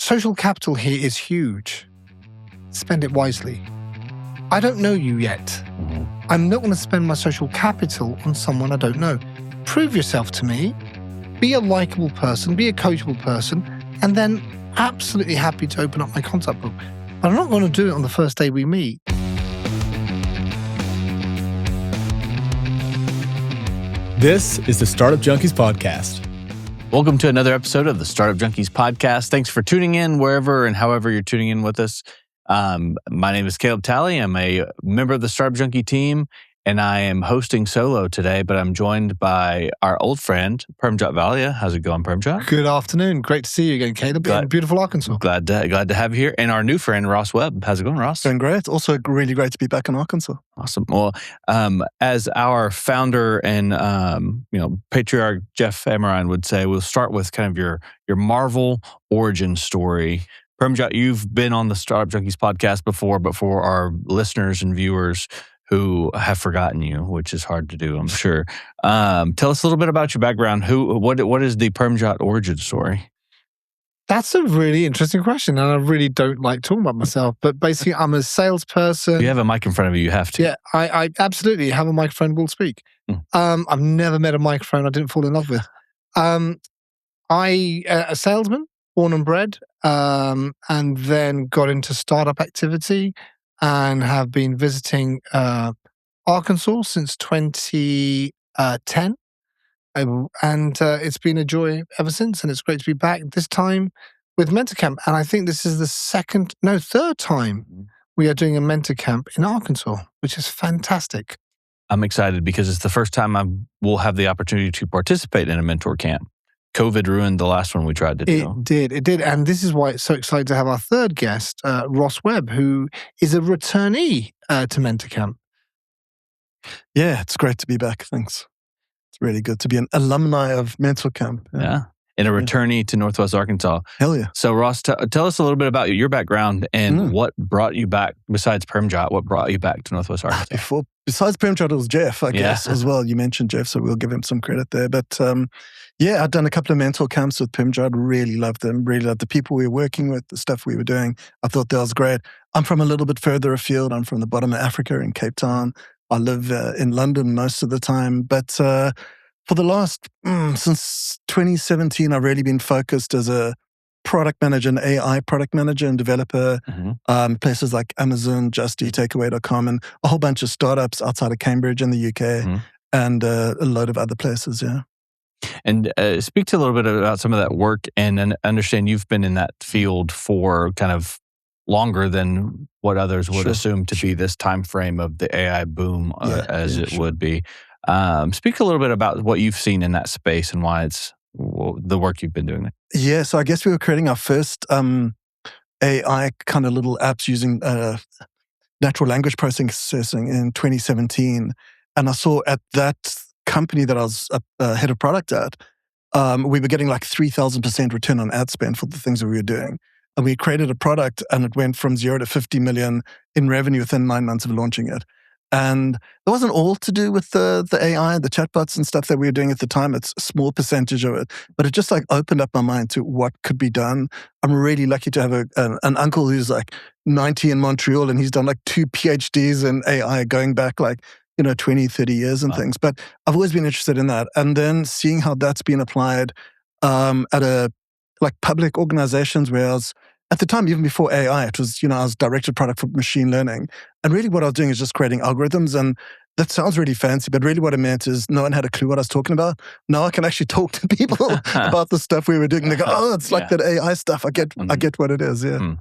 social capital here is huge. Spend it wisely. I don't know you yet. I'm not going to spend my social capital on someone I don't know. Prove yourself to me. Be a likable person, be a coachable person, and then absolutely happy to open up my contact book. But I'm not going to do it on the first day we meet. This is the Startup Junkies Podcast. Welcome to another episode of the Startup Junkies Podcast. Thanks for tuning in wherever and however you're tuning in with us. My name is Caleb Talley. I'm a member of the Startup Junkie team, and I am hosting solo today, but I'm joined by our old friend, Permjot Valia. How's it going, Permjot? Good afternoon. Great to see you again, Caleb, in beautiful Arkansas. Glad to have you here. And our new friend, Ross Webb. How's it going, Ross? Doing great. Also really great to be back in Arkansas. Awesome. Well, as our founder and patriarch Jeff Amrine would say, we'll start with kind of your Marvel origin story. Permjot, you've been on the Startup Junkies podcast before, but for our listeners and viewers who have forgotten you, which is hard to do, I'm sure. Tell us a little bit about your background. What is the Permjot origin story? That's a really interesting question, and I really don't like talking about myself. But basically, I'm a salesperson. You have a mic in front of you. You have to. Yeah, I absolutely have a microphone. Will speak. I've never met a microphone I didn't fall in love with. A salesman, born and bred, and then got into startup activity. And have been visiting Arkansas since 2010. And it's been a joy ever since. And it's great to be back this time with Mentor Camp. And I think this is the third time we are doing a Mentor Camp in Arkansas, which is fantastic. I'm excited because it's the first time I will have the opportunity to participate in a mentor camp. COVID ruined the last one we tried to do. It did. And this is why it's so exciting to have our third guest, Ross Webb, who is a returnee to Mentor Camp. Yeah, it's great to be back. Thanks. It's really good to be an alumni of Mentor Camp. Yeah. And a returnee to Northwest Arkansas. Hell yeah. So Ross, tell us a little bit about your background and what brought you back, besides Permjot, what brought you back to Northwest Arkansas? Besides Permjot, it was Jeff, I guess, as well. You mentioned Jeff, so we'll give him some credit there. But I'd done a couple of mentor camps with Permjot. Really loved them. Really loved the people we were working with, the stuff we were doing. I thought that was great. I'm from a little bit further afield. I'm from the bottom of Africa in Cape Town. I live in London most of the time. But for the last, since 2017, I've really been focused as a product manager, an AI product manager and developer, places like Amazon, Just Eat, Takeaway.com, and a whole bunch of startups outside of Cambridge in the UK, and a load of other places, yeah. And speak to a little bit about some of that work, and understand you've been in that field for kind of longer than what others would assume to be this time frame of the AI boom, would be. Speak a little bit about what you've seen in that space and why it's the work you've been doing there. Yeah, so I guess we were creating our first AI kind of little apps using natural language processing in 2017. And I saw at that company that I was head of product at, we were getting like 3,000% return on ad spend for the things that we were doing. And we created a product and it went from 0 to 50 million in revenue within 9 months of launching it. And it wasn't all to do with the AI, the chatbots and stuff that we were doing at the time. It's a small percentage of it, but it just like opened up my mind to what could be done. I'm really lucky to have an uncle who's like 90 in Montreal, and he's done like 2 PhDs in AI going back like, 20, 30 years and things. But I've always been interested in that. And then seeing how that's been applied at public organizations where I was, at the time, even before AI, it was, I was director of product for machine learning. And really what I was doing is just creating algorithms. And that sounds really fancy, but really what it meant is no one had a clue what I was talking about. Now I can actually talk to people about the stuff we were doing. They go, oh, it's like that AI stuff. I get what it is, yeah.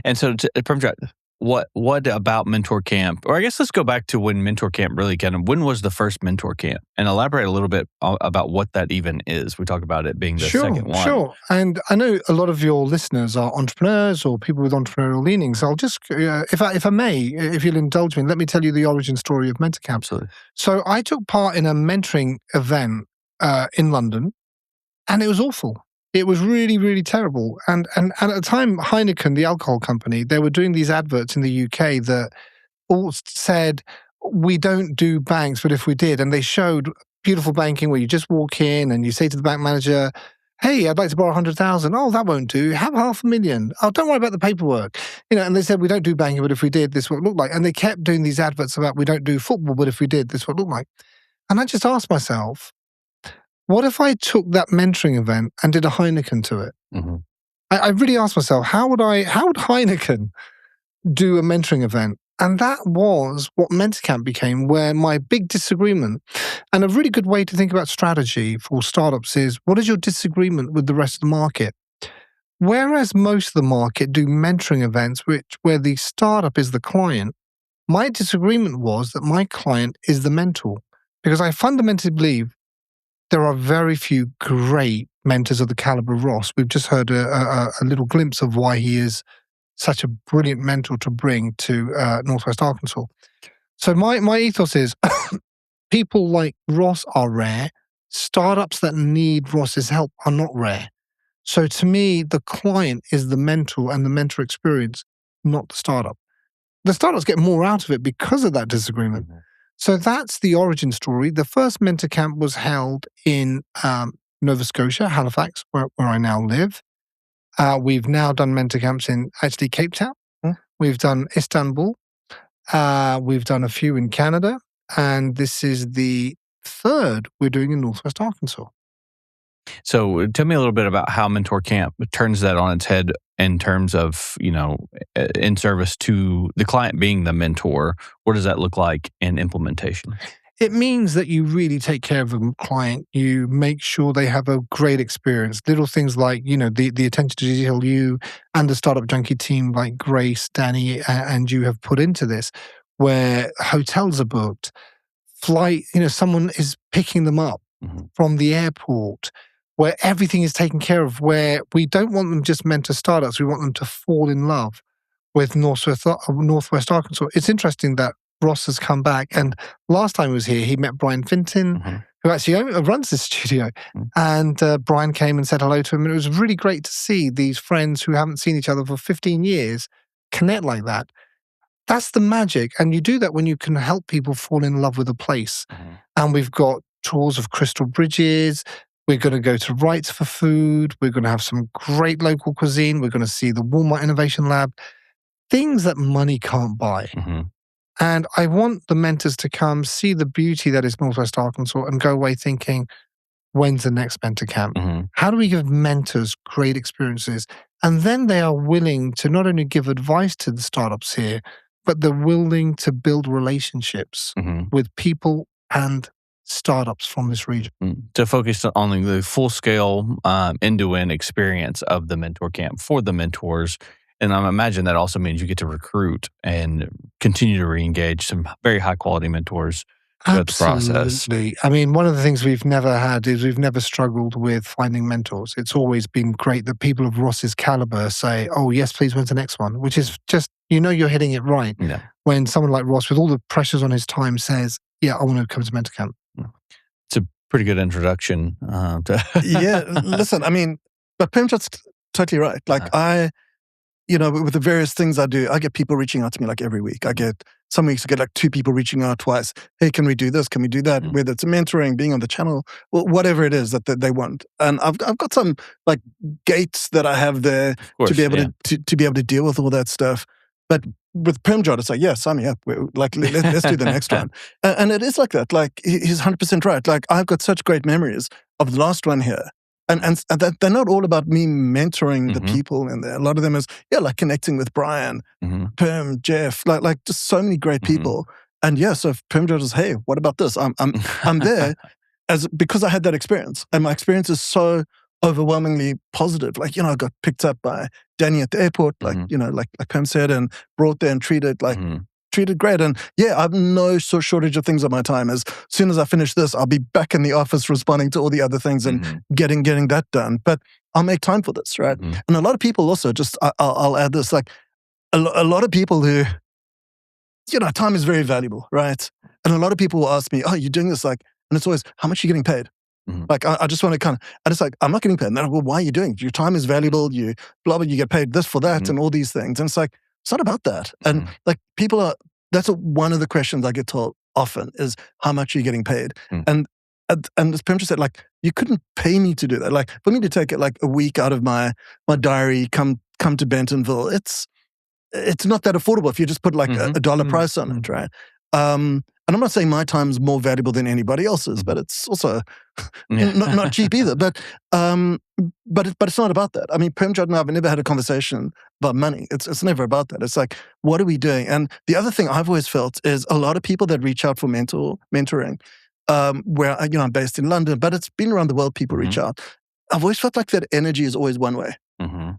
And so, Permjot, what about Mentor Camp? Or I guess let's go back to when Mentor Camp really when was the first Mentor Camp? And elaborate a little bit about what that even is. We talk about it being the second one. Sure. And I know a lot of your listeners are entrepreneurs or people with entrepreneurial leanings. I'll just, if I may, if you'll indulge me, let me tell you the origin story of Mentor Camp. Absolutely. So I took part in a mentoring event in London, and it was awful. It was really, really terrible. And at the time, Heineken, the alcohol company, they were doing these adverts in the UK that all said, we don't do banks, but if we did, and they showed beautiful banking where you just walk in and you say to the bank manager, Hey, I'd like to borrow 100,000. Oh, that won't do. Have 500,000. Oh, don't worry about the paperwork. And they said, we don't do banking, but if we did, this is what it looked like. And they kept doing these adverts about we don't do football, but if we did, this is what it looked like. And I just asked myself, what if I took that mentoring event and did a Heineken to it? Mm-hmm. I really asked myself, how would Heineken do a mentoring event? And that was what MentorCamp became, where my big disagreement, and a really good way to think about strategy for startups is, what is your disagreement with the rest of the market? Whereas most of the market do mentoring events, where the startup is the client, my disagreement was that my client is the mentor. Because I fundamentally believe there are very few great mentors of the caliber of Ross. We've just heard a little glimpse of why he is such a brilliant mentor to bring to Northwest Arkansas. So my ethos is people like Ross are rare. Startups that need Ross's help are not rare. So to me, the client is the mentor and the mentor experience, not the startup. The startups get more out of it because of that disagreement. Mm-hmm. So that's the origin story. The first mentor camp was held in Nova Scotia, Halifax, where I now live. We've now done mentor camps in actually Cape Town. We've done Istanbul. We've done a few in Canada. And this is the third we're doing in Northwest Arkansas. So tell me a little bit about how Mentor Camp turns that on its head in terms of, in service to the client being the mentor. What does that look like in implementation? It means that you really take care of a client. You make sure they have a great experience. Little things like, the attention to detail you and the Startup Junkie team like Grace, Danny, and you have put into this, where hotels are booked, flight, someone is picking them up from the airport, where everything is taken care of, where we don't want them just mentor startups. We want them to fall in love with Northwest Arkansas. It's interesting that Ross has come back, and last time he was here, he met Brian Finton, who actually runs this studio, and Brian came and said hello to him, and it was really great to see these friends who haven't seen each other for 15 years connect like that. That's the magic, and you do that when you can help people fall in love with a place. And we've got tours of Crystal Bridges. We're going to go to Wrights for food. We're going to have some great local cuisine. We're going to see the Walmart Innovation Lab. Things that money can't buy. And I want the mentors to come see the beauty that is Northwest Arkansas and go away thinking, when's the next mentor camp? How do we give mentors great experiences? And then they are willing to not only give advice to the startups here, but they're willing to build relationships with people and startups from this region. To focus on the full-scale end-to-end experience of the mentor camp for the mentors. And I imagine that also means you get to recruit and continue to re-engage some very high-quality mentors throughout the process. Absolutely. I mean, one of the things we've never had is we've never struggled with finding mentors. It's always been great that people of Ross's caliber say, oh, yes, please, when's the next one? Which is just, you're hitting it right. Yeah. When someone like Ross, with all the pressures on his time, says, yeah, I want to come to mentor camp. It's a pretty good introduction. Yeah, listen, I mean, but Permjot's totally right. Like with the various things I do, I get people reaching out to me like every week. Some weeks I get like 2 people reaching out twice. Hey, can we do this? Can we do that? Whether it's mentoring, being on the channel, whatever it is that they want. And I've got some like gates that I have there to be able to be able to deal with all that stuff. But with Permjot, it's like, yeah, sign me up. Like, let's do the next one. And it is like that. Like, he's 100% right. Like, I've got such great memories of the last one here. And they're not all about me mentoring the people in there. A lot of them is, like connecting with Brian, Perm, Jeff, like just so many great people. And so if Permjot is, hey, what about this? I'm there because I had that experience. And my experience is so overwhelmingly positive. Like, I got picked up by Danny at the airport, like Perm said, and brought there and treated great. And I've no shortage of things on my time. As soon as I finish this, I'll be back in the office responding to all the other things and getting that done. But I'll make time for this, right? And a lot of people also, I'll add this, like a lot of people who, time is very valuable, right? And a lot of people will ask me, oh, you're doing this, like, and it's always, how much are you getting paid? Like, I just want to and it's like, I'm not getting paid. And they're like, well, why are you doing it? Your time is valuable. You get paid this for that and all these things. And it's like, it's not about that. And like that's one of the questions I get told often is, how much are you getting paid? And and as Permjot said, like, you couldn't pay me to do that. Like, for me to take it like a week out of my diary, come to Bentonville, it's not that affordable if you just put like a dollar price on it, right? And I'm not saying my time's more valuable than anybody else's, but it's also not cheap either. But it's not about that. I mean, Permjot and I have never had a conversation about money. It's never about that. It's like, what are we doing? And the other thing I've always felt is a lot of people that reach out for mentoring, where I'm based in London, but it's been around the world. People reach out. I've always felt like that energy is always one way.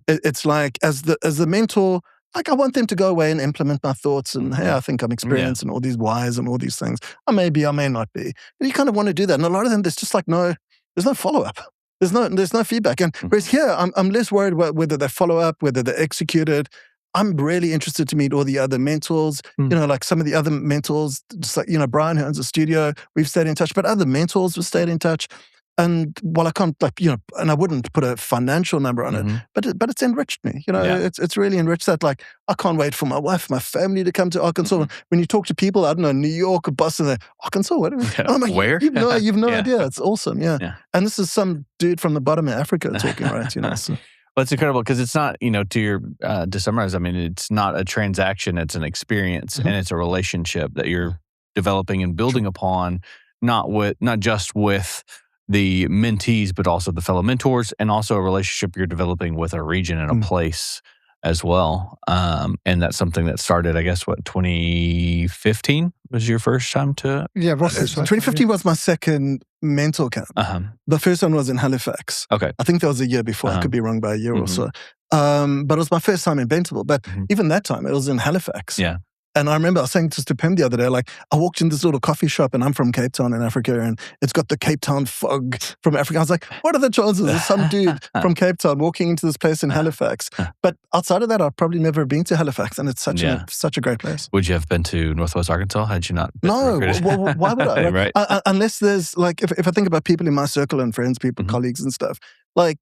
It's like as the mentor. Like, I want them to go away and implement my thoughts and, hey, I think I'm experienced and all these whys and all these things. I may be, I may not be. And you kind of want to do that. And a lot of them, there's just like there's no follow-up. There's no feedback. And whereas here, I'm less worried about whether they follow up, whether they execute it. I'm really interested to meet all the other mentors. Like some of the other mentors, just like, Brian, who owns a studio, we've stayed in touch, but other mentors we've stayed in touch. And while I can't, and I wouldn't put a financial number on it, but it's enriched me. It's really enriched that. Like, I can't wait for my wife, my family to come to Arkansas. When you talk to people, I don't know, New York or Boston, they're, Arkansas, what are we? I'm like, where? You've no idea. It's awesome. Yeah. And this is some dude from the bottom of Africa talking, right? So. Well, it's incredible because it's not, to summarize, I mean, it's not a transaction, it's an experience and it's a relationship that you're developing and building upon, not just with the mentees, but also the fellow mentors, and also a relationship you're developing with a region and a place as well. And that's something that started, I guess, 2015 was your first time to? Yeah, Ross. 2015 was my second mentor camp. The first one was in Halifax. Okay. I think that was a year before. I could be wrong by a year or so. But it was my first time in Bentonville. But even that time, it was in Halifax. Yeah. And I remember I was saying this to Pim the other day, like, I walked in this little coffee shop and I'm from Cape Town in Africa and it's got the Cape Town fog from Africa. I was like, what are the chances of some dude from Cape Town walking into this place in Halifax? But outside of that, I've probably never been to Halifax and it's such a great place. Would you have been to Northwest Arkansas had you not been? No, why would I? Like, right. Unless there's, like, if I think about people in my circle and friends, people, colleagues and stuff, like,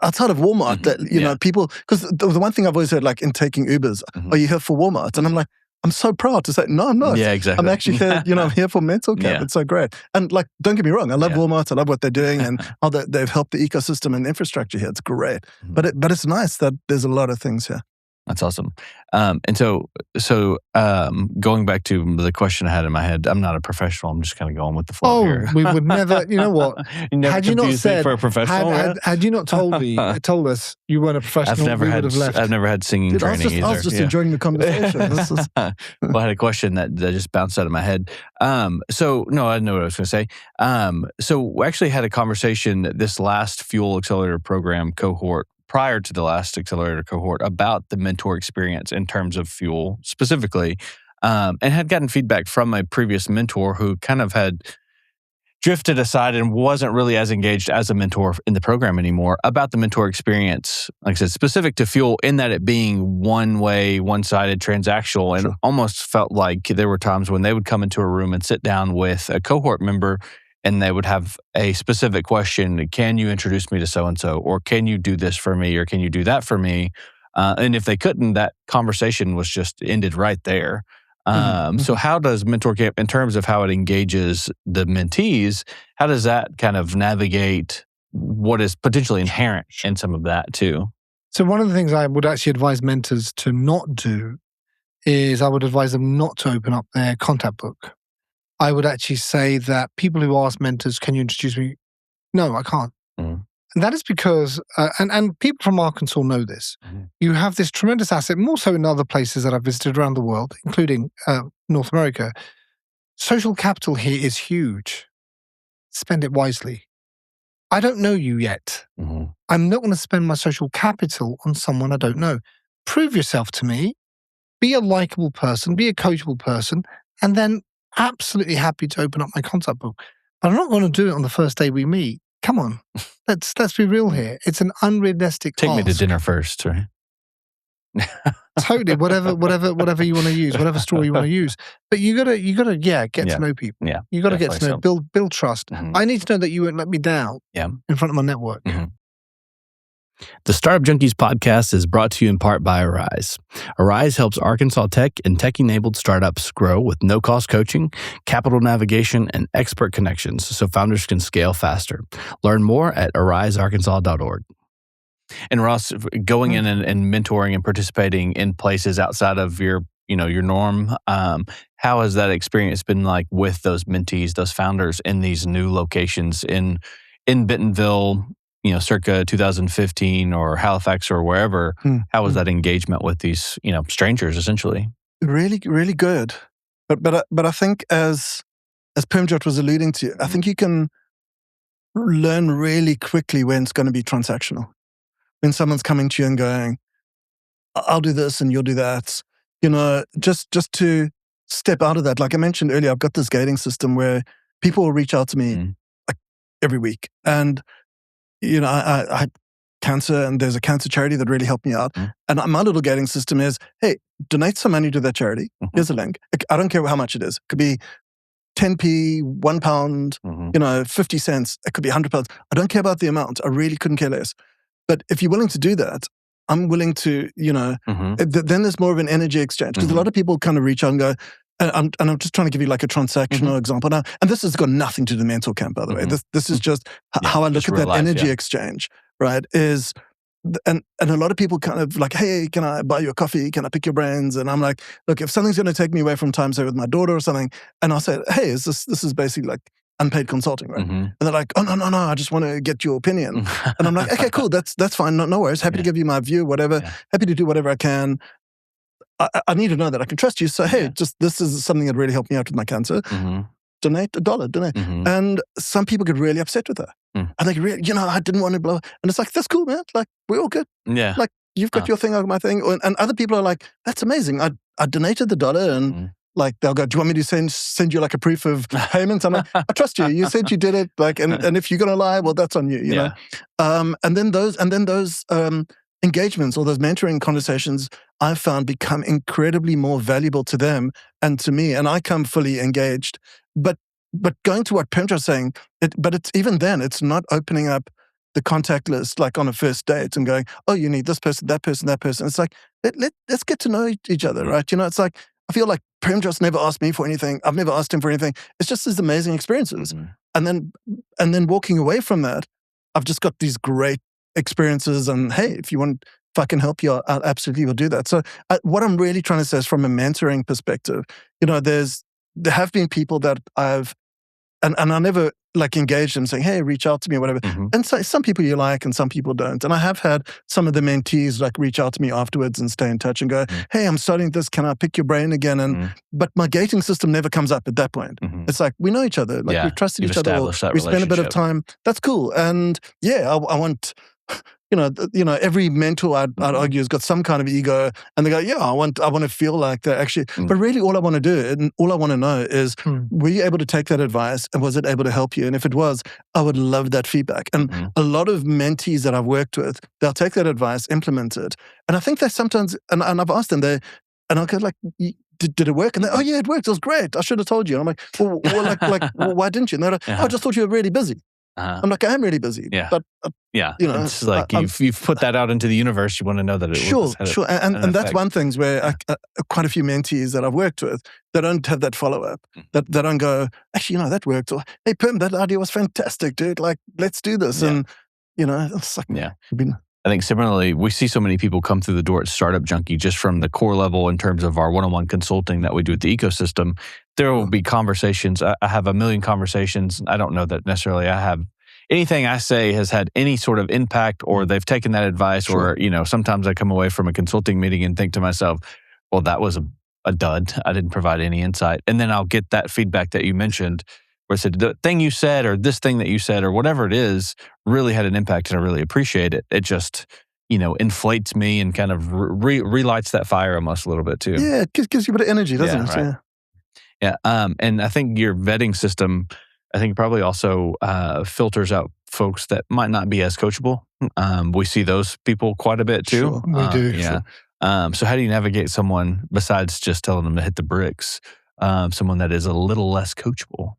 outside of Walmart, that people, because the one thing I've always heard, like in taking Ubers, are you here for Walmart? And I'm like, I'm so proud to say, no, I'm not. Yeah, exactly. I'm actually here, I'm here for mental camp. Yeah. It's so great. And like, don't get me wrong, I love Walmart. I love what they're doing and how they've helped the ecosystem and infrastructure here. It's great. But it's nice that there's a lot of things here. That's awesome. And so going back to the question I had in my head, I'm not a professional. I'm just kind of going with the flow here. We would never, you know what? You never had you not said, for a professional, had you not told us you weren't a professional, we would have left. I've never had singing training either. I was just enjoying the conversation. Well, I had a question that just bounced out of my head. So, no, I know what I was going to say. So we actually had a conversation this last Fuel Accelerator program cohort prior to the last Accelerator cohort about the mentor experience in terms of Fuel specifically, and had gotten feedback from a previous mentor who kind of had drifted aside and wasn't really as engaged as a mentor in the program anymore about the mentor experience, like I said, specific to Fuel, in that it being one-way, one-sided, transactional, and almost felt like there were times when they would come into a room and sit down with a cohort member and they would have a specific question, can you introduce me to so-and-so? Or can you do this for me? Or can you do that for me? And if they couldn't, that conversation was just ended right there. So how does Mentor Camp, in terms of how it engages the mentees, how does that kind of navigate what is potentially inherent in some of that too? So one of the things I would actually advise mentors to not do is I would advise them not to open up their contact book. I would actually say that people who ask mentors, can you introduce me? No, I can't. And that is because, and people from Arkansas know this, you have this tremendous asset, more so in other places that I've visited around the world, including North America. Social capital here is huge. Spend it wisely. I don't know you yet. I'm not going to spend my social capital on someone I don't know. Prove yourself to me. Be a likable person, be a coachable person, and then absolutely happy to open up my contact book. But I'm not going to do it on the first day we meet. Come on, let's be real here. It's an unrealistic Take task. me to dinner first, right? Totally, whatever you want to use, whatever story you want to use. But you gotta get to know people. Yeah, you gotta get to know, build trust. I need to know that you won't let me down. Yeah. In front of my network. The Startup Junkies Podcast is brought to you in part by Arise. Arise helps Arkansas tech and tech-enabled startups grow with no-cost coaching, capital navigation, and expert connections so founders can scale faster. Learn more at arisearkansas.org. And Ross, going in and mentoring and participating in places outside of your norm, how has that experience been like with those mentees, those founders in these new locations in Bentonville, circa 2015 or Halifax or wherever? How was that engagement with these, strangers essentially? Really, really good. But I think as Permjot was alluding to, I think you can learn really quickly when it's going to be transactional. When someone's coming to you and going, I'll do this and you'll do that. Just to step out of that. Like I mentioned earlier, I've got this gating system where people will reach out to me like every week. And, I had cancer and there's a cancer charity that really helped me out. And my little gating system is, hey, donate some money to that charity. Here's a link. I don't care how much it is. It could be 10p, £1, 50 cents. It could be £100. I don't care about the amount. I really couldn't care less. But if you're willing to do that, I'm willing to, then there's more of an energy exchange. Because a lot of people kind of reach out and go, and I'm just trying to give you like a transactional example now. And this has got nothing to do with the mental camp, by the way. This is just how I look at that energy exchange, right? And a lot of people kind of like, hey, can I buy you a coffee? Can I pick your brains? And I'm like, look, if something's going to take me away from time, say with my daughter or something, and I'll say, hey, this is basically like unpaid consulting, right? And they're like, oh, no, I just want to get your opinion. And I'm like, okay, cool, that's fine, no worries. Happy to give you my view, whatever. Happy to do whatever I can. I need to know that I can trust you. So, hey, just this is something that really helped me out with my cancer. Donate $1, donate. And some people get really upset with that. And they get really, I didn't want to blow. And it's like, that's cool, man. Like, we're all good. Yeah. Like, you've got your thing, I got my thing. And other people are like, that's amazing. I donated the $1 and like, they'll go, do you want me to send you like a proof of payment? I'm like, I trust you. You said you did it. Like, and if you're going to lie, well, that's on you, you know? And then those engagements or those mentoring conversations I've found become incredibly more valuable to them and to me. And I come fully engaged. But going to what Permjot's saying, but it's even then, it's not opening up the contact list like on a first date and going, oh, you need this person, that person, that person. It's like, let's get to know each other, right? It's like, I feel like Permjot's never asked me for anything. I've never asked him for anything. It's just these amazing experiences. And then walking away from that, I've just got these great experiences. And hey, if I can help you, I absolutely will do that. So what I'm really trying to say is from a mentoring perspective, there have been people that I've, and I never like engage them saying, hey, reach out to me or whatever. And so some people you like and some people don't. And I have had some of the mentees like reach out to me afterwards and stay in touch and go, hey, I'm starting this. Can I pick your brain again? But my gating system never comes up at that point. It's like, we know each other. Like we've trusted each other. We spend a bit of time. That's cool. And yeah, I want... every mentor I'd argue has got some kind of ego, and they go, yeah, I want to feel like that actually. But really, all I want to do and all I want to know is, were you able to take that advice, and was it able to help you? And if it was, I would love that feedback. And a lot of mentees that I've worked with, they'll take that advice, implement it, and I think they sometimes, and I've asked them, and I'll go like, did it work? And they, oh yeah, it worked. It was great. I should have told you. And I'm like, well, why didn't you? And they're like, I just thought you were really busy. I'm like, I am really busy. But it's like you've put that out into the universe. You want to know that it sure. And that's one thing where quite a few mentees that I've worked with, they don't have that follow up. That they don't go, actually, that worked. Or, hey, Perm, that idea was fantastic, dude. Like, let's do this. And it's like, I think similarly, we see so many people come through the door at Startup Junkie just from the core level in terms of our one-on-one consulting that we do at the ecosystem. There will be conversations. I have a million conversations. I don't know that necessarily I have anything I say has had any sort of impact or they've taken that advice or, sometimes I come away from a consulting meeting and think to myself, well, that was a dud. I didn't provide any insight. And then I'll get that feedback that you mentioned where I said, the thing you said or this thing that you said or whatever it is really had an impact and I really appreciate it. It just, inflates me and kind of relights that fire almost a little bit too. Yeah, it gives you a bit of energy, doesn't it? Right. Yeah. And I think your vetting system, I think probably also filters out folks that might not be as coachable. We see those people quite a bit too. Sure, we do. Yeah. Sure. So how do you navigate someone besides just telling them to hit the bricks? Someone that is a little less coachable.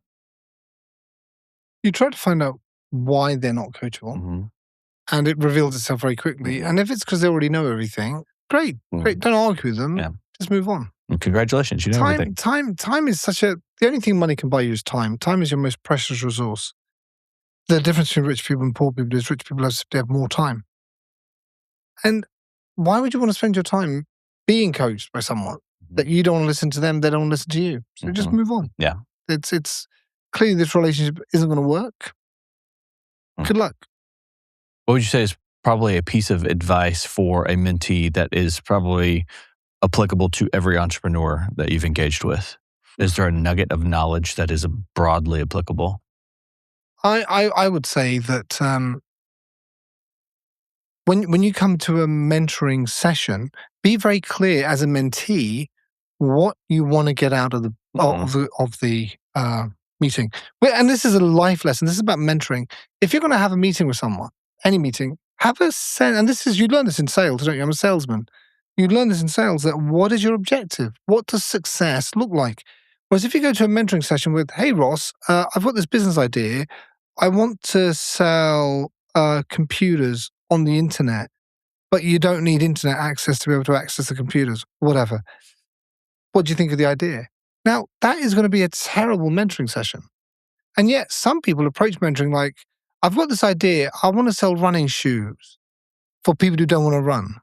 You try to find out why they're not coachable. and it reveals itself very quickly. And if it's because they already know everything, great. Don't argue with them. Yeah. Just move on. And congratulations, you know everything. Time is the only thing money can buy you is time. Time is your most precious resource. The difference between rich people and poor people is rich people have more time. And why would you want to spend your time being coached by someone that you don't want to listen to them, they don't want to listen to you? So just move on. Yeah. It's clearly this relationship isn't going to work. Good luck. What would you say is probably a piece of advice for a mentee that is probably applicable to every entrepreneur that you've engaged with? Is there a nugget of knowledge that is broadly applicable? I would say that when you come to a mentoring session, be very clear as a mentee what you want to get out of the meeting. And this is a life lesson. This is about mentoring. If you're going to have a meeting with someone, any meeting, have a sense. And you learn this in sales, don't you? I'm a salesman. You learn this in sales, that what is your objective? What does success look like? Whereas if you go to a mentoring session with, hey, Ross, I've got this business idea. I want to sell computers on the internet, but you don't need internet access to be able to access the computers, whatever. What do you think of the idea? Now, that is going to be a terrible mentoring session. And yet some people approach mentoring like, I've got this idea. I want to sell running shoes for people who don't want to run.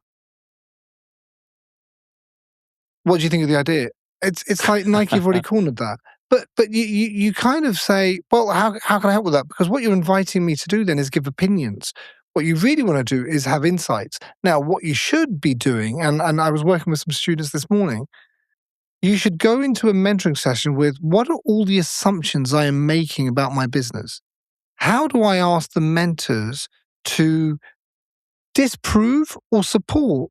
What do you think of the idea? It's like Nike have already cornered that. But you kind of say, well, how can I help with that? Because what you're inviting me to do then is give opinions. What you really want to do is have insights. Now, what you should be doing, and I was working with some students this morning, you should go into a mentoring session with, what are all the assumptions I am making about my business? How do I ask the mentors to disprove or support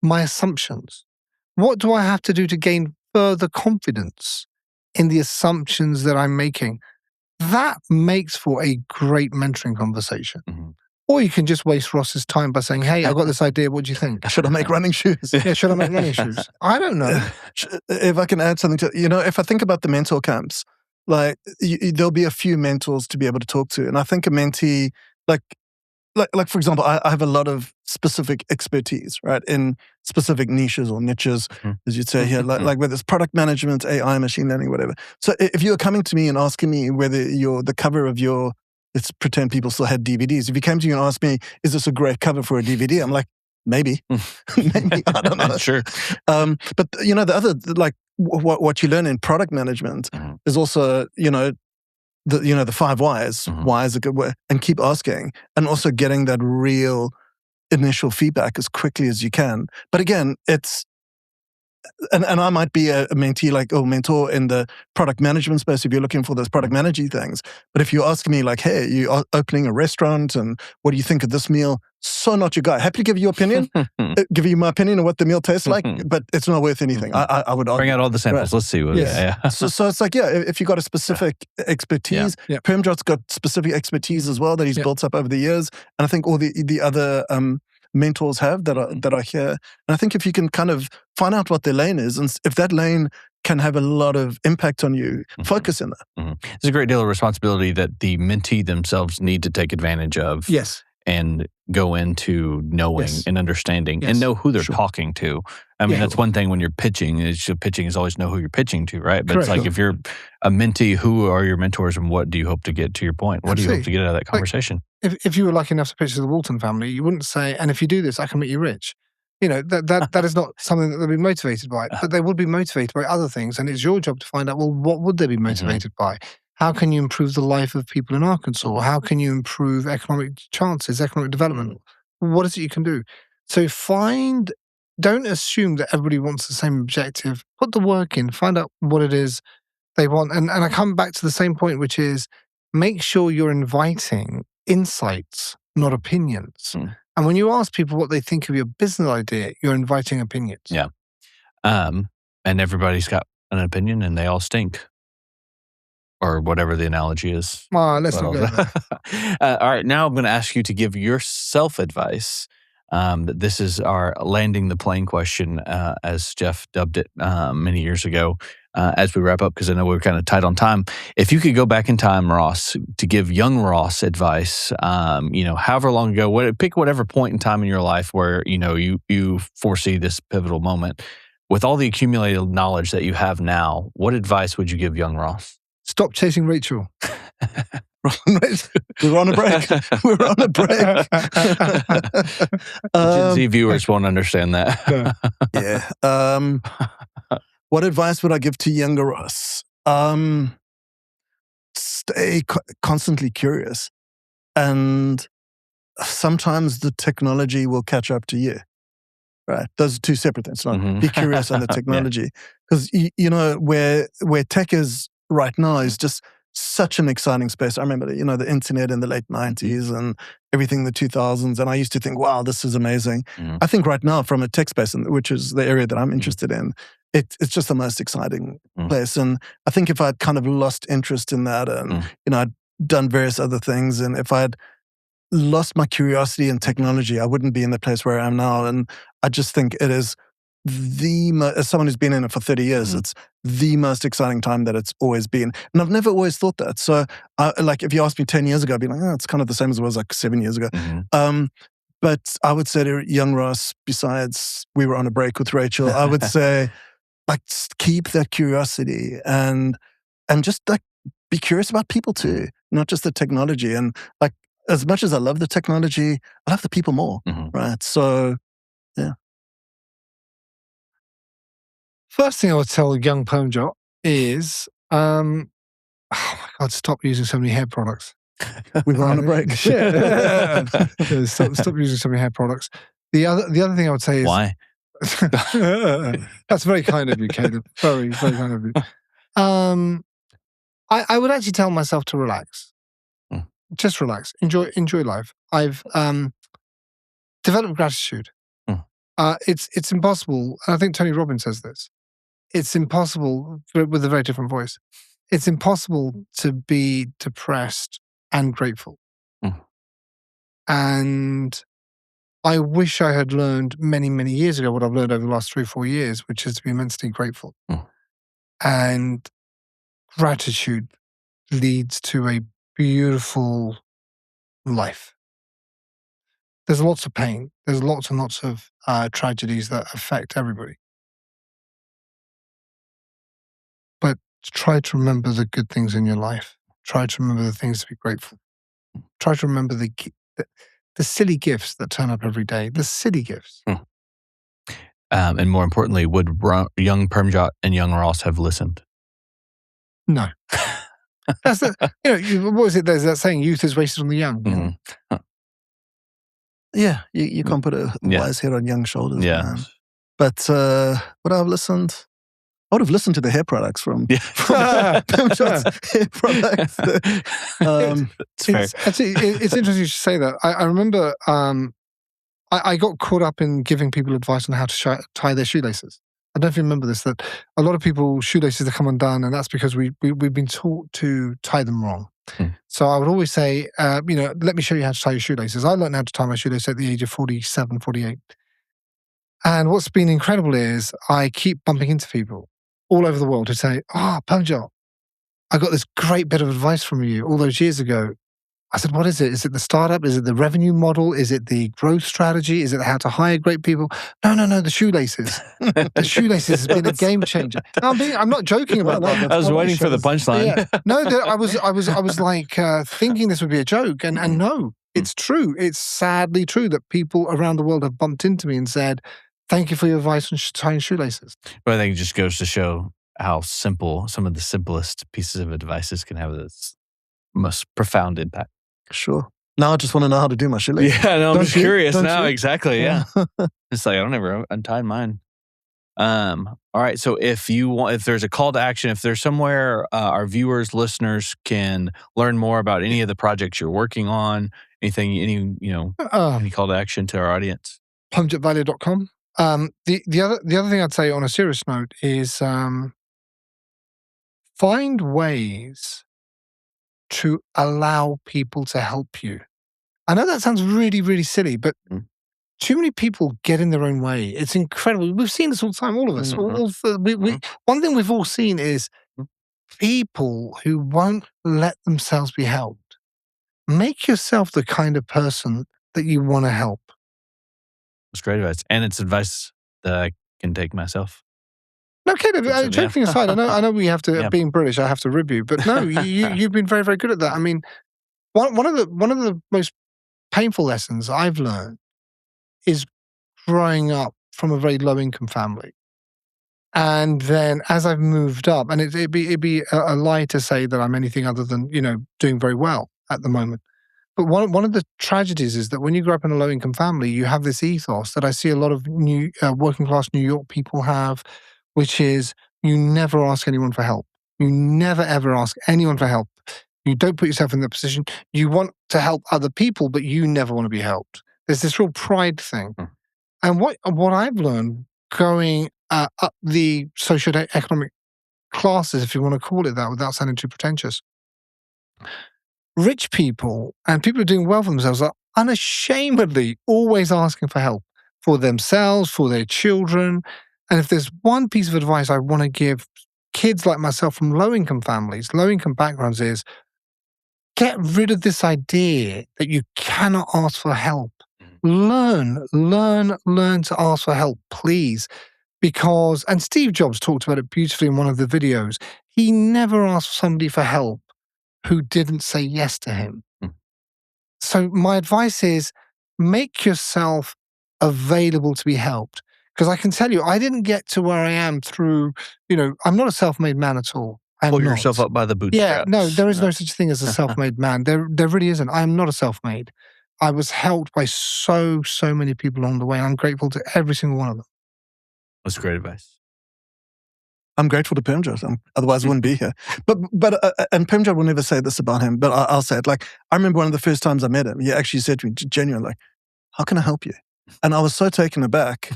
my assumptions? What do I have to do to gain further confidence in the assumptions that I'm making? That makes for a great mentoring conversation. Or you can just waste Ross's time by saying, hey, I've got this idea. What do you think? Should I make running shoes? Yeah, should I make running shoes? I don't know. If I can add something to, if I think about the mentor camps, like there'll be a few mentors to be able to talk to. And I think a mentee, like for example, I have a lot of specific expertise, right, in specific niches or niches, as you'd say here, like whether it's product management, AI, machine learning, whatever. So if you're coming to me and asking me whether the cover of your, let's pretend people still had DVDs. If you came to me and asked me, is this a great cover for a DVD? I'm like, maybe, maybe, I don't know. Sure. But the other, like what you learn in product management is also, the 5 whys. Why is a good way? And keep asking, and also getting that real initial feedback as quickly as you can. But again, it's, and I might be a mentee, mentor in the product management space if you're looking for those product managing things. But if you're asking me like, hey, you're opening a restaurant and what do you think of this meal? So not your guy. Happy to give you your opinion, give you my opinion of what the meal tastes like, but it's not worth anything. I would argue. Bring out all the samples. Right. Let's see. Yeah. So it's like, if you've got a specific expertise, Permjot's got specific expertise as well that he's built up over the years. And I think all the other mentors have that are here. And I think if you can kind of find out what their lane is, and if that lane can have a lot of impact on you, focus in that. There's a great deal of responsibility that the mentee themselves need to take advantage of. Yes. And go into knowing and understanding and know who they're talking to. I mean, that's one thing when you're pitching. Pitching is always know who you're pitching to, right? But Correct. It's like if you're a mentee, who are your mentors and what do you hope to get, to your point? What do you hope to get out of that conversation? If you were lucky enough to pitch to the Walton family, you wouldn't say, and if you do this, I can make you rich. That is not something that they'll be motivated by, but they would be motivated by other things. And it's your job to find out, well, what would they be motivated by? How can you improve the life of people in Arkansas? How can you improve economic chances, economic development? What is it you can do? So don't assume that everybody wants the same objective. Put the work in, find out what it is they want. And I come back to the same point, which is make sure you're inviting insights, not opinions. And when you ask people what they think of your business idea, you're inviting opinions. Yeah. And everybody's got an opinion and they all stink. Or whatever the analogy is. Let's not go there. All right, now I'm going to ask you to give yourself advice. This is our landing the plane question, as Jeff dubbed it many years ago. as we wrap up, because I know we're kind of tight on time. If you could go back in time, Ross, to give young Ross advice, however long ago, pick whatever point in time in your life where, you foresee this pivotal moment. With all the accumulated knowledge that you have now, what advice would you give young Ross? Stop chasing Rachel. We're on a break. We're on a break. Gen Z viewers won't understand that. Yeah. What advice would I give to younger Ross? Stay constantly curious. And sometimes the technology will catch up to you. Right? Those are two separate things. Be curious on the technology. Because, where tech is right now is just such an exciting space. I remember, the internet in the late 90s and everything in the 2000s. And I used to think, wow, this is amazing. I think right now from a tech space, which is the area that I'm interested in, it's just the most exciting place. And I think if I'd kind of lost interest in that and, I'd done various other things, and if I'd lost my curiosity in technology, I wouldn't be in the place where I am now. And I just think it is as someone who's been in it for 30 years, it's the most exciting time that it's always been. And I've never always thought that. So if you asked me 10 years ago, I'd be like, it's kind of the same as it was like 7 years ago. But I would say to young Ross, besides we were on a break with Rachel, I would say keep that curiosity and just be curious about people too, not just the technology. And as much as I love the technology, I love the people more, right? So, yeah. First thing I would tell young Permjot is, oh my God, stop using so many hair products. We were on a break. Stop using so many hair products. The other thing I would say is... Why? That's very kind of you, Caleb. Very, very kind of you. I would actually tell myself to relax. Just relax. Enjoy life. I've developed gratitude. It's impossible. I think Tony Robbins says this. It's impossible, with a very different voice. It's impossible to be depressed and grateful. And I wish I had learned many, many years ago what I've learned over the last 3 or 4 years, which is to be immensely grateful. And gratitude leads to a beautiful life. There's lots of pain. There's lots and lots of tragedies that affect everybody. But try to remember the good things in your life. Try to remember the things to be grateful. Try to remember the silly gifts that turn up every day. The silly gifts. And more importantly, would young Permjot and young Ross have listened? No. That's what was it? There's that saying, youth is wasted on the young. Yeah, you can't put a wise head on young shoulders. Yeah. Man. But would I have listened? I would have listened to the hair products from Permjot's hair products. It's interesting you should say that. I remember I got caught up in giving people advice on how to tie their shoelaces. I don't know if you remember this, that a lot of people, shoelaces have come undone, and that's because we've been taught to tie them wrong. So I would always say, let me show you how to tie your shoelaces. I learned how to tie my shoelaces at the age of 47, 48. And what's been incredible is I keep bumping into people all over the world who say, Permjot, I got this great bit of advice from you all those years ago. I said, what is it? Is it the startup? Is it the revenue model? Is it the growth strategy? Is it how to hire great people? No, the shoelaces. The shoelaces has been a game changer. No, I'm not joking about that. I was waiting for the punchline. Yeah. No, I was like thinking this would be a joke. And no, it's true. It's sadly true that people around the world have bumped into me and said, thank you for your advice on tying shoelaces. But I think it just goes to show how simple some of the simplest pieces of advice can have this most profound impact. Sure. Now I just want to know how to do my shoelaces. Yeah, no, I'm just curious now. Exactly. Yeah. It's like I don't ever untie mine. All right. So if there's a call to action, if there's somewhere our viewers, listeners can learn more about any of the projects you're working on, any call to action to our audience. Permjotvalia.com. The other thing I'd say on a serious note is find ways to allow people to help you. I know that sounds really, really silly, but too many people get in their own way. It's incredible. We've seen this all the time, all of us. One thing we've all seen is people who won't let themselves be helped. Make yourself the kind of person that you want to help. It's great advice. And it's advice that I can take myself. No, Caleb, joking aside, I know we have to, being British, I have to rib you, but no, you've been very, very good at that. I mean, one of the most painful lessons I've learned is growing up from a very low income family. And then as I've moved up, and it'd be a lie to say that I'm anything other than, doing very well at the moment. But one of the tragedies is that when you grow up in a low income family, you have this ethos that I see a lot of new working class New York people have, which is you never ask anyone for help. You never ever ask anyone for help. You don't put yourself in that position. You want to help other people, but you never want to be helped. There's this real pride thing. And what I've learned going up the socio-economic classes, if you want to call it that without sounding too pretentious, rich people and people who are doing well for themselves are unashamedly always asking for help for themselves, for their children. And if there's one piece of advice I want to give kids like myself from low-income families, low-income backgrounds is get rid of this idea that you cannot ask for help. Learn to ask for help, please. Because, and Steve Jobs talked about it beautifully in one of the videos, he never asked somebody for help who didn't say yes to him. So my advice is make yourself available to be helped. Because I can tell you, I didn't get to where I am through, I'm not a self-made man at all. Pull yourself up by the bootstraps. Yeah, no, there is no such thing as a self-made man. There really isn't. I am not a self-made. I was helped by so many people along the way. I'm grateful to every single one of them. That's great advice. I'm grateful to Permjot. Otherwise, I wouldn't be here. But and Permjot will never say this about him, but I'll say it. Like, I remember one of the first times I met him, he actually said to me, genuinely, like, how can I help you? And I was so taken aback.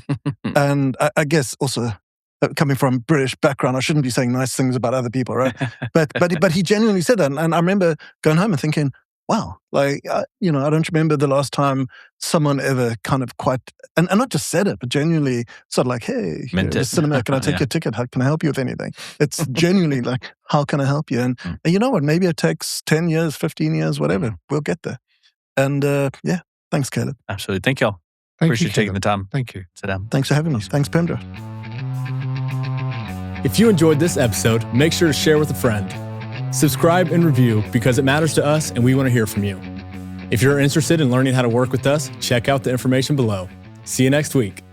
And I guess also coming from a British background, I shouldn't be saying nice things about other people, right? But he genuinely said that. And I remember going home and thinking, wow, like, I don't remember the last time someone ever kind of quite, and not just said it, but genuinely sort of like, hey, the cinema, can I take your ticket? How can I help you with anything? It's genuinely like, how can I help you? And you know what? Maybe it takes 10 years, 15 years, whatever. We'll get there. And thanks, Caleb. Absolutely. Thank y'all. Thank Appreciate you taking the time. Thank you. Sit down. Thanks for having me. Thanks, Permjot. If you enjoyed this episode, make sure to share with a friend. Subscribe and review because it matters to us and we want to hear from you. If you're interested in learning how to work with us, check out the information below. See you next week.